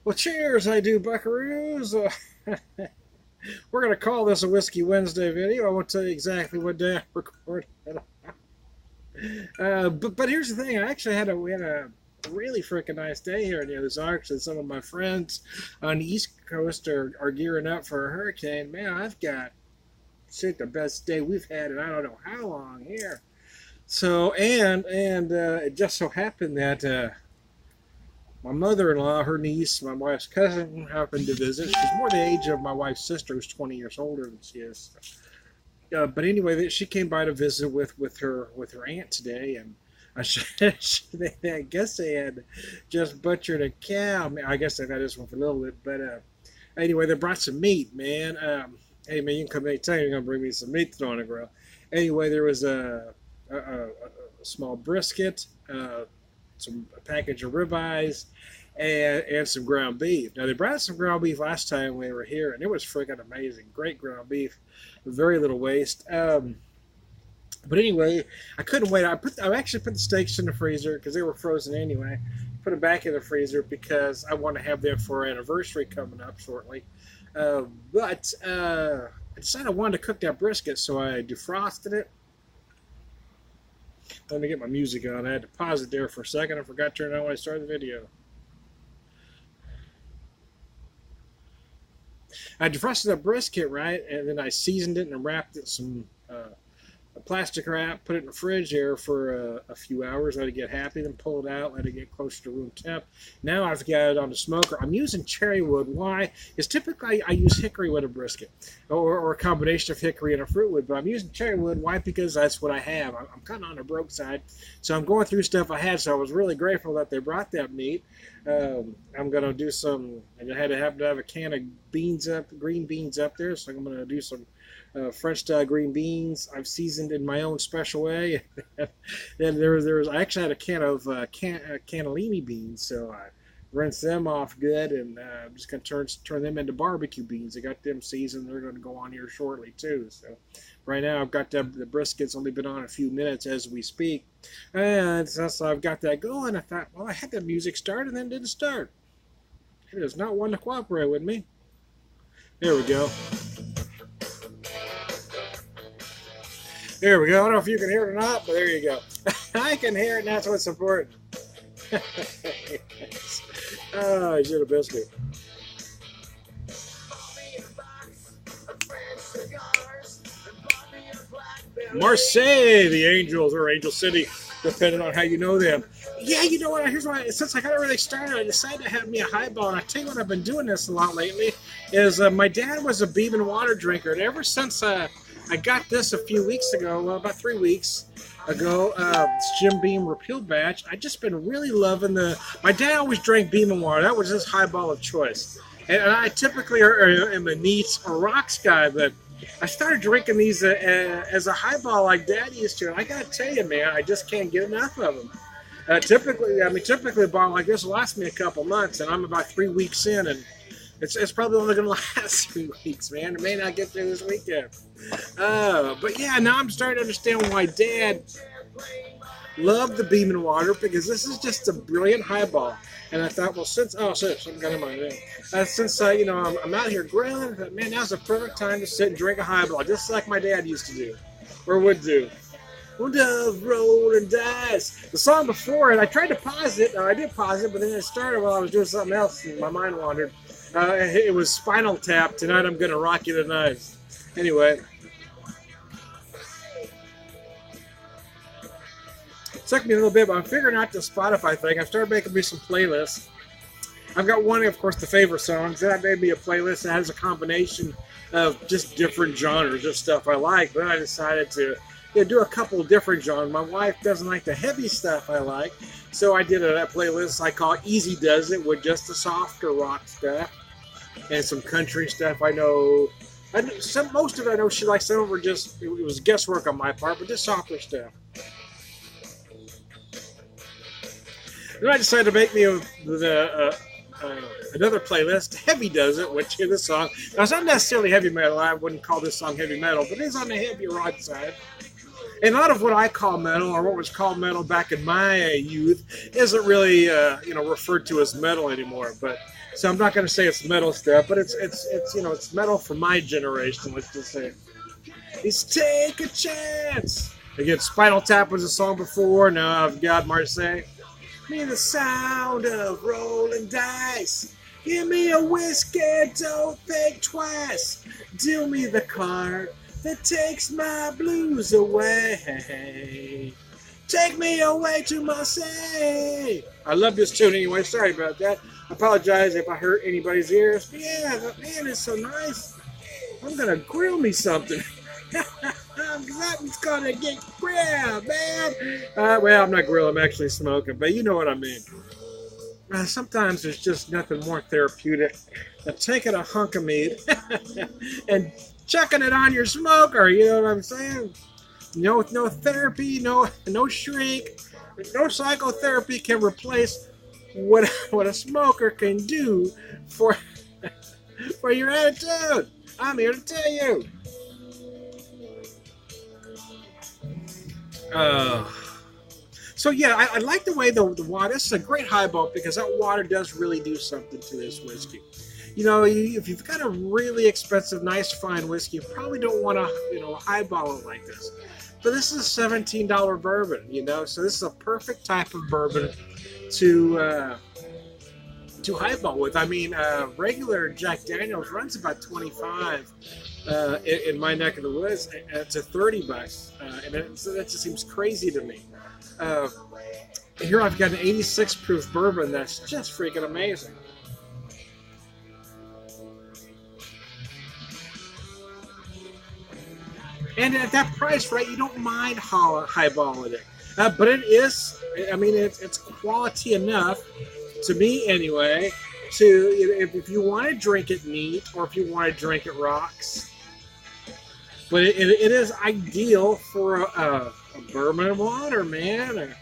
Well, cheers, I do, buckaroos. We're going to call this a Whiskey Wednesday video. I won't tell you exactly what day I recorded it. But here's the thing. We had a really freaking nice day here in the Ozarks, and some of my friends on the East Coast are gearing up for a hurricane. Man, I've got shit the best day we've had in I don't know how long here. So and it just so happened that my mother-in-law, her niece, my wife's cousin, happened to visit. She's more the age of my wife's sister, who's 20 years older than she is. But anyway, she came by to visit with her aunt today, and I guess they had just butchered a cow. I guess I got this one for a little bit, but anyway, they brought some meat, man. Hey, man, you can come anytime. You're gonna bring me some meat to throw on the grill. Anyway, there was a small brisket, a package of ribeyes, and some ground beef. Now, they brought some ground beef last time we were here, and it was freaking amazing. Great ground beef, very little waste. But anyway, I couldn't wait. I actually put the steaks in the freezer because they were frozen anyway. Put them back in the freezer because I want to have them for our anniversary coming up shortly. But I decided I wanted to cook that brisket, so I defrosted it. Let me get my music on. I had to pause it there for a second. I forgot to turn it on when I started the video. I defrosted the brisket, right, and then I seasoned it and wrapped it in some a plastic wrap, put it in the fridge there for a few hours, let it get happy, then pull it out, let it get closer to room temp. Now I've got it on the smoker. I'm using cherry wood. Why? Because typically I use hickory wood a brisket, or a combination of hickory and a fruit wood, but I'm using cherry wood. Why? Because that's what I have. I'm kind of on the broke side, so I'm going through stuff I had, so I was really grateful that they brought that meat. I'm going to do some, I happen to have a can of green beans up there, so I'm going to do some French style green beans. I've seasoned in my own special way. Then I actually had a can of cannellini beans, so I rinsed them off good, and I'm just going to turn them into barbecue beans. I got them seasoned. They're going to go on here shortly too. So right now I've got the brisket's only been on a few minutes as we speak, and so I've got that going. I thought, well, I had the music start and then didn't start. It is not one to cooperate with me. There we go. There we go. I don't know if you can hear it or not, but there you go. I can hear it, and that's what's important. Yes. Oh, I should have biscuit. Marseille, the Angels, or Angel City, depending on how you know them. Yeah, you know what? Here's why. Since I got really started, I decided to have me a highball. And I tell you what, I've been doing this a lot lately. Is my dad was a beam and water drinker, and ever since I got this a few weeks ago, well, about 3 weeks ago, this Jim Beam repeal batch. I just been really loving my dad always drank Beam and water. That was his highball of choice. And I typically am a neat or rocks guy, but I started drinking these as a highball like Dad used to. And I got to tell you, man, I just can't get enough of them. Typically a bottle like this will last me a couple months, and I'm about 3 weeks in, and it's probably only going to last 3 weeks, man. It may not get through this weekend. But yeah, now I'm starting to understand why Dad loved the Beam and Water, because this is just a brilliant highball. And I thought, well, since I'm out here grilling, I thought, man, now's the perfect time to sit and drink a highball, just like my dad used to do, or would do. Dove roll and dice. The song before it, I tried to pause it. I did pause it, but then it started while I was doing something else, and my mind wandered. It was Spinal Tap. Tonight I'm gonna rock you tonight. Anyway, it took me a little bit, but I'm figuring out the Spotify thing. I've started making me some playlists. I've got one, of course, the favorite songs. Then I made me a playlist that has a combination of just different genres of stuff I like. But then I decided to do a couple of different genres. My wife doesn't like the heavy stuff I like, so I did a playlist I call Easy Does It, with just the softer rock stuff and some country stuff. Most of it I know she likes. Some of it it was guesswork on my part, but just softer stuff. Then I decided to make me another playlist, Heavy Does It, which is the song. Now, it's not necessarily heavy metal. I wouldn't call this song heavy metal, but it is on the heavy rock side. And a lot of what I call metal, or what was called metal back in my youth, isn't really referred to as metal anymore. But so I'm not going to say it's metal stuff, but it's metal for my generation. Let's just say it's Take a Chance. Again, Spinal Tap was a song before. Now I've got Marseille. Me the sound of rolling dice. Give me a whiskey, don't think twice. Deal me the card that takes my blues away. Take me away to Marseille. I love this tune anyway. Sorry about that. I apologize if I hurt anybody's ears. But yeah, man, it's so nice. I'm going to grill me something. Something's going to get grilled, man. Well, I'm not grilling. I'm actually smoking. But you know what I mean. Sometimes there's just nothing more therapeutic than taking a hunk of meat and chucking it on your smoker. You know what I'm saying? No therapy, no shrink, no psychotherapy can replace what a smoker can do for your attitude. I'm here to tell you. So yeah, I like the way the water. This is a great highball because that water does really do something to this whiskey. You know, if you've got a really expensive, nice, fine whiskey, you probably don't want to, highball it like this. But this is a $17 bourbon, so this is a perfect type of bourbon to highball with. I mean, regular Jack Daniels runs about 25 in my neck of the woods to $30, and that just seems crazy to me. Here I've got an 86 proof bourbon that's just freaking amazing. And at that price, right, you don't mind highballing it. But it is, I mean, it's quality enough, to me anyway, to, if you want to drink it neat or if you want to drink it rocks. But it is ideal for a bourbon and water, man. A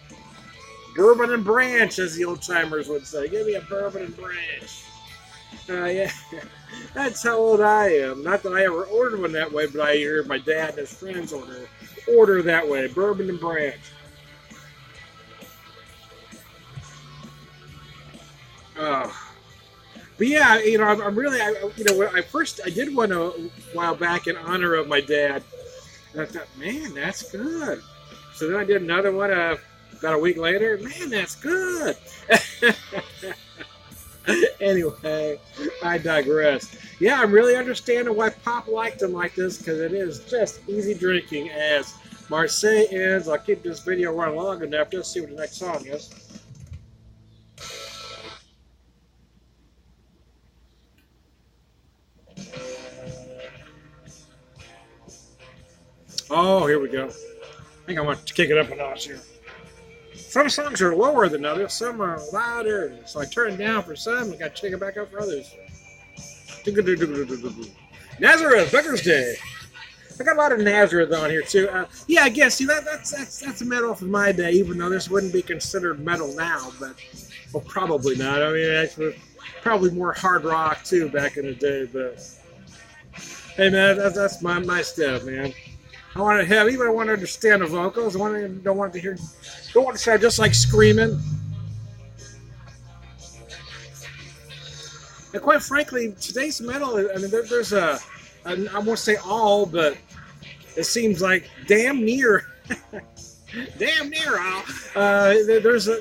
bourbon and branch, as the old timers would say. Give me a bourbon and branch. Yeah, that's how old I am. Not that I ever ordered one that way, but I hear my dad and his friends order that way. Bourbon and branch. But yeah, I'm really, I did one a while back in honor of my dad. And I thought, man, that's good. So then I did another one about a week later. Man, that's good. Anyway, I digress. Yeah, I'm really understanding why Pop liked them like this, because it is just easy drinking as Marseille ends. I'll keep this video running long enough. Just see what the next song is. Oh, here we go. I think I want to kick it up a notch here. Some songs are lower than others, some are louder, so I turn it down for some and got to kick it back up for others. Nazareth, Becker's Day. I got a lot of Nazareth on here too. Yeah, I guess, see, that's metal from my day, even though this wouldn't be considered metal now, but, well, probably not. I mean, actually, probably more hard rock too back in the day, but, hey man, that's my stuff, man. I want to have, even I want to understand the vocals. Don't want to sound just like screaming. And quite frankly, today's metal, I mean, there's I won't say all, but it seems like damn near all. There's a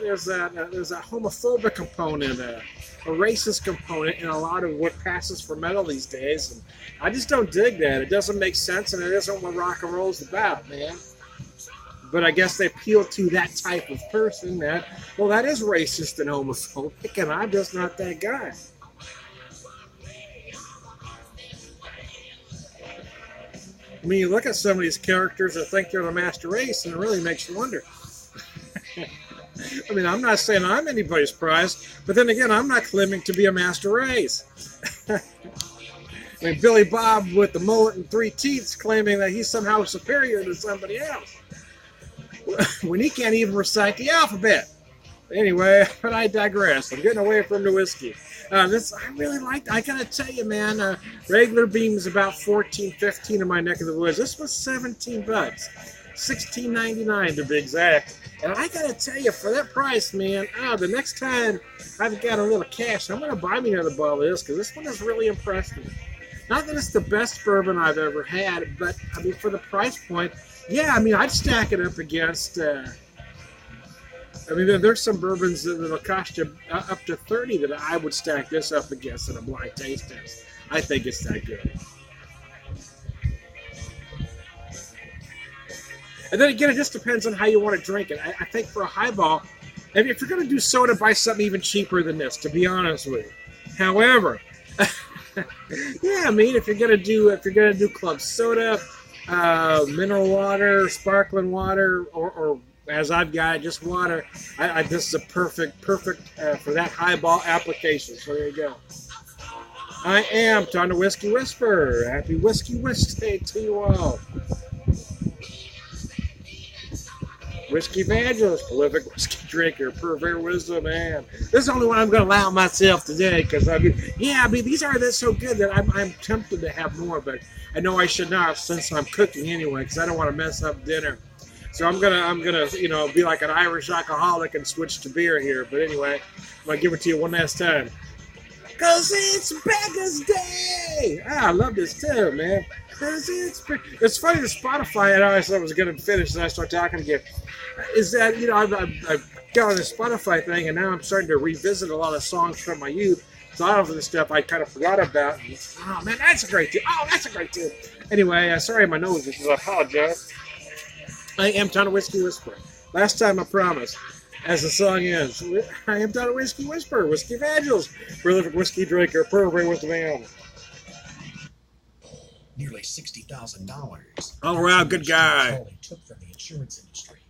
homophobic component, a racist component in a lot of what passes for metal these days. And I just don't dig that. It doesn't make sense, and it isn't what rock and roll's about, man. But I guess they appeal to that type of person that is racist and homophobic, and I'm just not that guy. I mean, you look at some of these characters that think they're the master race, and it really makes you wonder. I mean, I'm not saying I'm anybody's prize, but then again, I'm not claiming to be a master race. I mean, Billy Bob with the mullet and 3 teeth claiming that he's somehow superior to somebody else when he can't even recite the alphabet. Anyway, but I digress. I'm getting away from the whiskey. I really liked. I gotta tell you, man. Regular Beam is about $14, $15 in my neck of the woods. This was $17. $16.99 to be exact. And I gotta tell you, for that price, man, the next time I've got a little cash, I'm gonna buy me another bottle of this because this one has really impressed me. Not that it's the best bourbon I've ever had, but I mean, for the price point, yeah, I mean, I'd stack it up against. I mean, there's some bourbons that'll cost you up to 30 that I would stack this up against in a blind taste test. I think it's that good. And then again, it just depends on how you want to drink it. I think for a highball, if you're going to do soda, buy something even cheaper than this, to be honest with you. However, yeah, I mean, if you're gonna do club soda, mineral water, sparkling water, or as I've got just water, this is a perfect for that highball application. So there you go. I am Tom the Whiskey Whisperer. Happy Whiskey Wednesday to you all. Whiskey evangelist, prolific whiskey drinker, pervert wisdom man. This is the only one I'm going to allow myself today because these are so good that I'm tempted to have more, but I know I should not since I'm cooking anyway because I don't want to mess up dinner. So I'm gonna be like an Irish alcoholic and switch to beer here. But anyway, I'm gonna give it to you one last time. Cause it's Beggar's Day. I love this too, man. Cause it's funny the Spotify. I thought I was gonna finish and I start talking again. Is that I've got on the Spotify thing and now I'm starting to revisit a lot of songs from my youth. So a lot of the stuff I kind of forgot about. And oh man, that's a great tune. Oh, that's a great tune. Anyway, sorry my nose is. I apologize. I am Tom the Whiskey Whisperer. Last time I promised. As the song ends, I am Tom the Whiskey Whisperer, Whiskey Evangelist, prolific whiskey drinker, pervert with the man. Nearly $60,000. All around good guy. Took from the insurance industry.